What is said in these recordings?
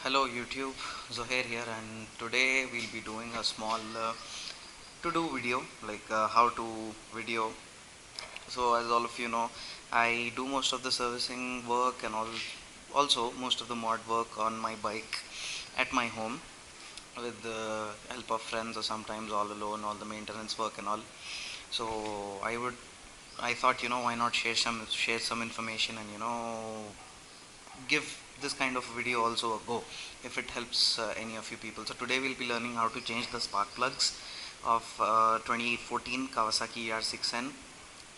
Hello YouTube, Zohair here, and today we'll be doing a small to-do video, like how to video. So as all of you know, I do most of the servicing work and also most of the mod work on my bike at my home with the help of friends or sometimes all alone, all the maintenance work and all. So I thought, why not share some information and give this kind of video also a go if it helps any of you people. So today we'll be learning how to change the spark plugs of 2014 Kawasaki ER6N.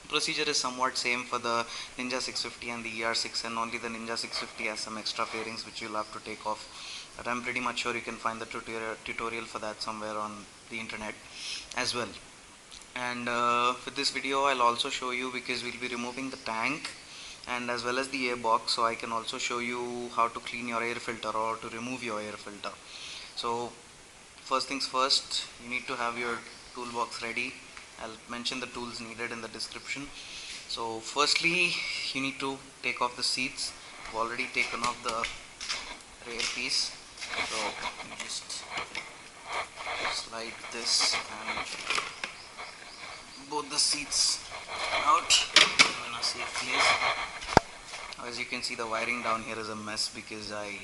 Procedure is somewhat same for the Ninja 650 and the ER6N. Only the Ninja 650 has some extra fairings which you'll have to take off, but I'm pretty much sure you can find the tutorial for that somewhere on the internet as well. And with this video I'll also show you, because we'll be removing the tank and as well as the airbox, so I can also show you how to clean your air filter or to remove your air filter. So first things first, you need to have your toolbox ready. I'll mention the tools needed in the description. So firstly, you need to take off the seats. I've already taken off the rear piece, so you just slide this and both the seats out in a safe place. As you can see, the wiring down here is a mess because I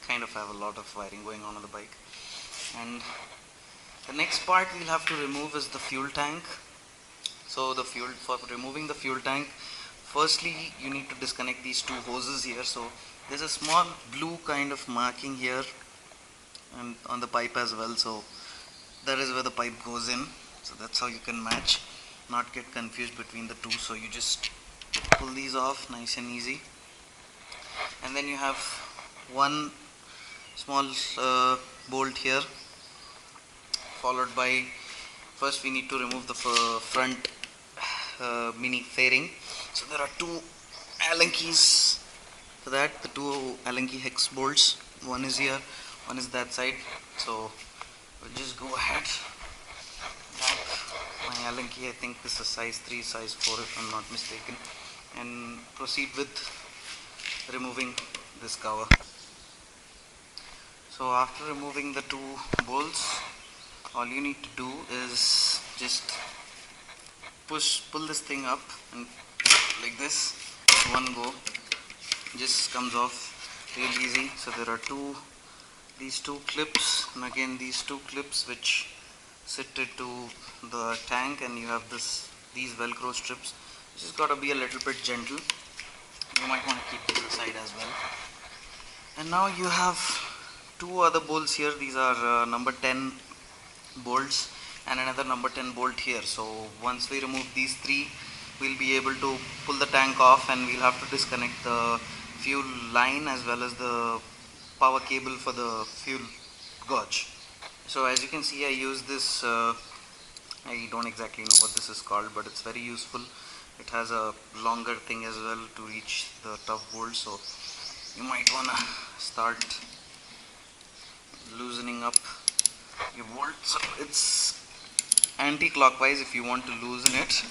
kind of have a lot of wiring going on the bike. And the next part we'll have to remove is the fuel tank. So for removing the fuel tank, firstly you need to disconnect these two hoses here. So there's a small blue kind of marking here and on the pipe as well, so that is where the pipe goes in. So that's how you can match, not get confused between the two. So you just pull these off nice and easy, and then you have one small bolt here, followed by, first we need to remove the front mini fairing. So there are two Allen keys for that, the two Allen key hex bolts. One is here, one is that side. So we'll just go ahead. My Allen key, I think this is size 3, size 4 if I'm not mistaken, and proceed with removing this cover. So after removing the two bolts, all you need to do is just pull this thing up, and like this, one go, just comes off real easy. So there are these two clips, and again these two clips which sit into the tank, and you have these velcro strips. You just got to be a little bit gentle. You might want to keep this aside as well. And now you have two other bolts here. These are number 10 bolts and another number 10 bolt here. So once we remove these three, we'll be able to pull the tank off, and we'll have to disconnect the fuel line as well as the power cable for the fuel gauge. So as you can see, I use this, I don't exactly know what this is called, but it's very useful. It has a longer thing as well to reach the tough bolts, so you might want to start loosening up your bolts. So it's anti-clockwise if you want to loosen it.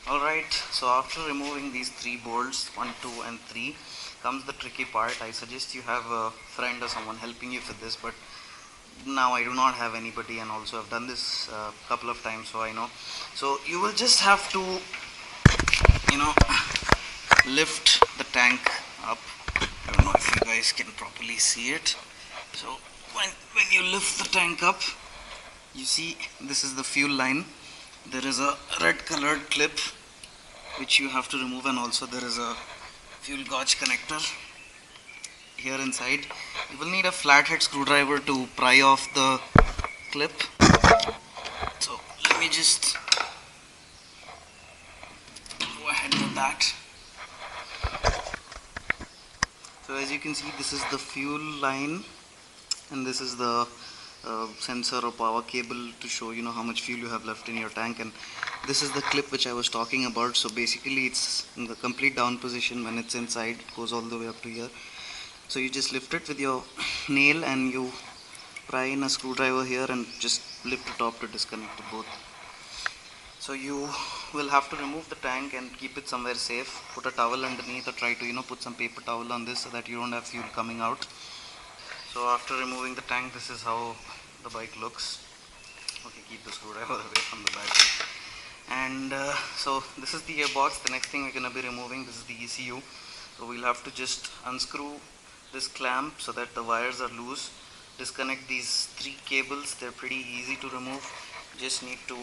Alright, so after removing these three bolts, 1, 2 and 3, comes the tricky part. I suggest you have a friend or someone helping you with this, but now I do not have anybody, and also I've done this a couple of times, so I know. So you will just have to, lift the tank up. I don't know if you guys can properly see it. So when you lift the tank up, you see this is the fuel line. There is a red colored clip which you have to remove, and also there is a fuel gauge connector here inside. You will need a flathead screwdriver to pry off the clip. So let me just go ahead with that. So as you can see, this is the fuel line, and this is the sensor or power cable to show how much fuel you have left in your tank, and this is the clip which I was talking about. So basically it's in the complete down position. When it's inside, it goes all the way up to here. So you just lift it with your nail and you pry in a screwdriver here and just lift the top to disconnect both. So you will have to remove the tank and keep it somewhere safe. Put a towel underneath or try to put some paper towel on this so that you don't have fuel coming out. So after removing the tank, this is how the bike looks. Okay, keep the screwdriver away from the battery. And so this is the airbox. The next thing we're going to be removing, this is the ECU. So we'll have to just unscrew this clamp so that the wires are loose. Disconnect these 3 cables. They're pretty easy to remove. Just need to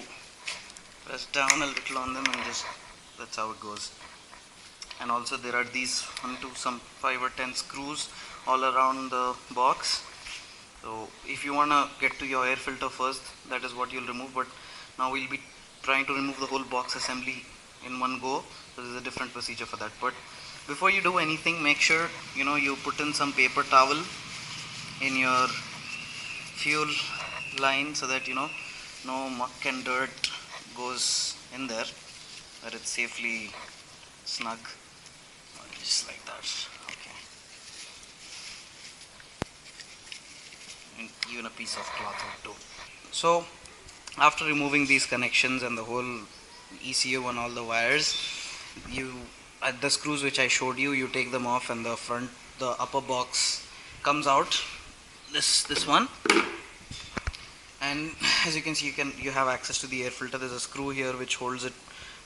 press down a little on them and just, that's how it goes. And also there are these 5 or 10 screws all around the box. So if you want to get to your air filter first, that is what you'll remove, but now we'll be trying to remove the whole box assembly in one go. So there's a different procedure for that. But before you do anything, make sure you put in some paper towel in your fuel line so that no muck and dirt goes in there, that it's safely snug, just like that. Okay, and even a piece of cloth will do. So after removing these connections and the whole ECU and all the wires, at the screws which I showed you, you take them off and the upper box comes out, this one. And as you can see, you have access to the air filter. There's a screw here which holds it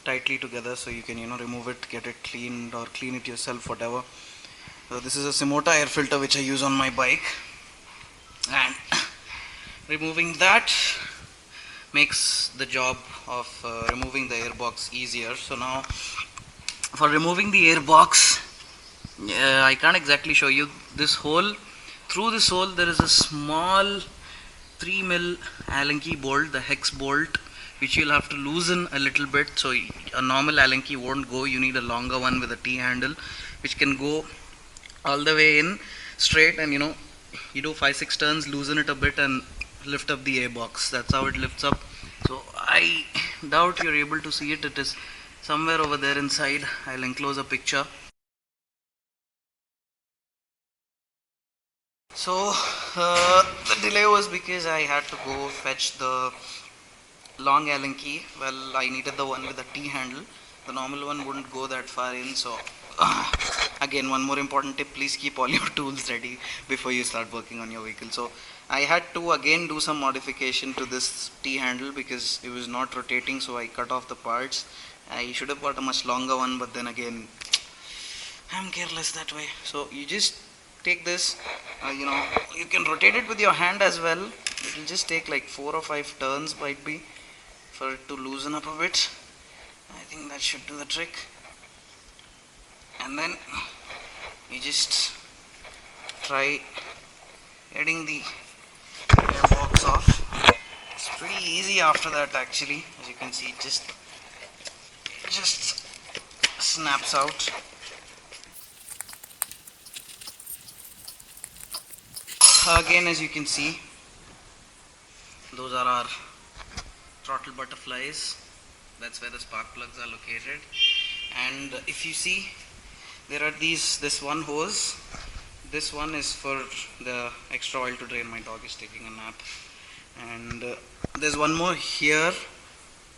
tightly together, so you can remove it, get it cleaned or clean it yourself, whatever. So this is a Simota air filter which I use on my bike, and removing that makes the job of removing the airbox easier. So now for removing the airbox, I can't exactly show you this hole. Through this hole there is a small 3 mil Allen key bolt, the hex bolt, which you'll have to loosen a little bit. So a normal Allen key won't go. You need a longer one with a T handle, which can go all the way in straight, and you do 5-6 turns, loosen it a bit and lift up the airbox. That's how it lifts up. So I doubt you're able to see it. It is somewhere over there inside. I'll enclose a picture. So the delay was because I had to go fetch the long Allen key. Well, I needed the one with the T handle. The normal one wouldn't go that far in. So again, one more important tip, please keep all your tools ready before you start working on your vehicle. So I had to again do some modification to this T handle because it was not rotating, so I cut off the parts. I should have bought a much longer one, but then again, I'm careless that way. So you just take this, you can rotate it with your hand as well. It will just take like 4 or 5 turns, might be, for it to loosen up a bit. I think that should do the trick. And then you just try getting the airbox off. It's pretty easy after that, actually. As you can see, it just snaps out. Again, as you can see, those are our throttle butterflies. That's where the spark plugs are located. And if you see, there are this one hose. This one is for the extra oil to drain. My dog is taking a nap. And there's one more here,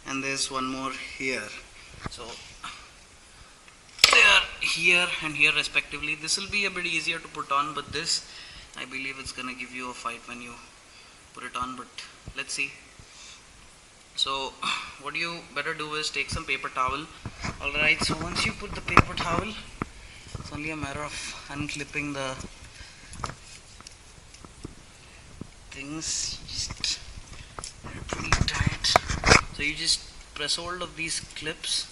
and there's one more here. So they are here and here respectively. This will be a bit easier to put on, but this, I believe it's gonna give you a fight when you put it on, but let's see. So what you better do is take some paper towel. Alright, so once you put the paper towel, it's only a matter of unclipping the things. Just pretty tight. So you just press hold of these clips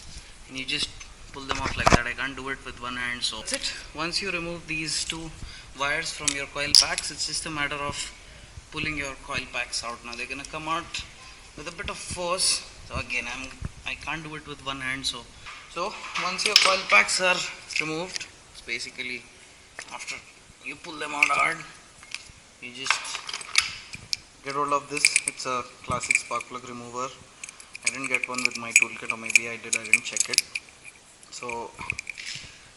and you just pull them off like that. I can't do it with one hand, so that's it. Once you remove these 2 wires from your coil packs, it's just a matter of pulling your coil packs out. Now they're gonna come out with a bit of force. So again, I can't do it with one hand. So once your coil packs are removed, it's basically after you pull them out hard, you just get hold of this. It's a classic spark plug remover. I didn't get one with my toolkit, or maybe I did, I didn't check it. So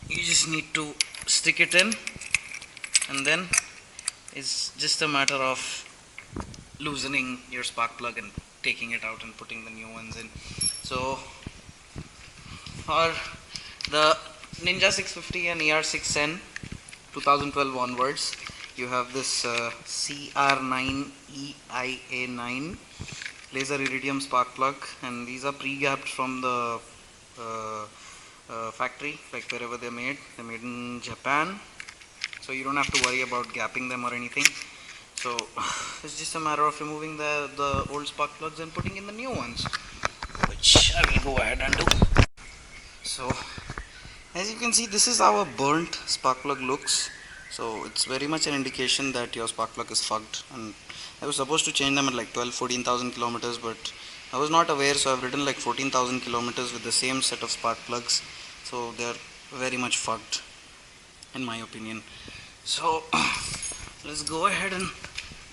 you just need to stick it in, and then it's just a matter of loosening your spark plug and taking it out and putting the new ones in. So for the Ninja 650 and ER6N 2012 onwards, you have this CR9EIA9 laser iridium spark plug, and these are pre-gapped from the factory, like wherever they're made. They're made in Japan, so you don't have to worry about gapping them or anything. So it's just a matter of removing the old spark plugs and putting in the new ones, which I will go ahead and do. So as you can see, this is how a burnt spark plug looks. So it's very much an indication that your spark plug is fucked, and I was supposed to change them at like 14,000 kilometers, but I was not aware, so I've ridden like 14,000 kilometers with the same set of spark plugs. So they're very much fucked in my opinion. So let's go ahead, and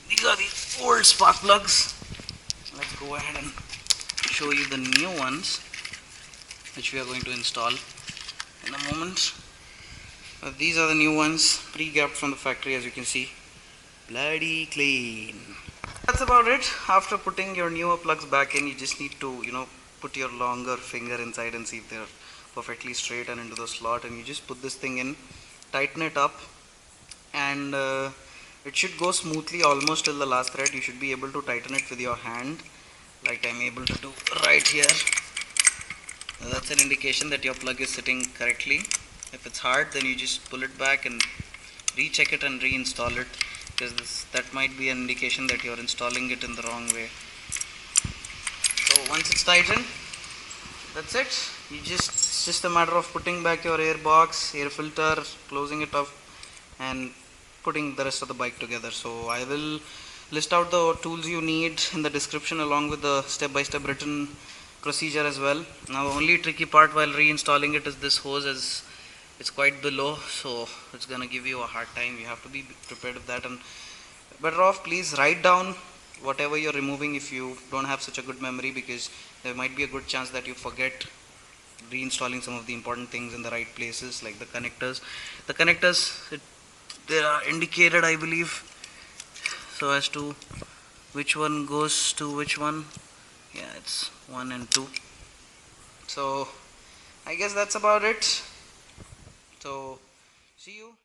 these are the old spark plugs. Let's go ahead and show you the new ones, which we are going to install in a moment. These are the new ones, pre-gapped from the factory, as you can see. Bloody clean. That's about it. After putting your newer plugs back in, you just need to, put your longer finger inside and see if they're perfectly straight and into the slot, and you just put this thing in, tighten it up, and it should go smoothly almost till the last thread. You should be able to tighten it with your hand, like I'm able to do right here. That's an indication that your plug is sitting correctly. If it's hard, then you just pull it back and recheck it and reinstall it, because that might be an indication that you're installing it in the wrong way. So once it's tightened, that's it. It's just a matter of putting back your airbox, air filter, closing it up, and putting the rest of the bike together. So I will list out the tools you need in the description, along with the step-by-step written procedure as well. Now the only tricky part while reinstalling it is this hose, as it's quite below, so it's gonna give you a hard time. You have to be prepared with that, and better off please write down whatever you're removing if you don't have such a good memory, because there might be a good chance that you forget reinstalling some of the important things in the right places, like the connectors. The connectors, they are indicated, I believe, so as to which one goes to which one. Yeah, it's 1 and 2. So I guess that's about it. So see you.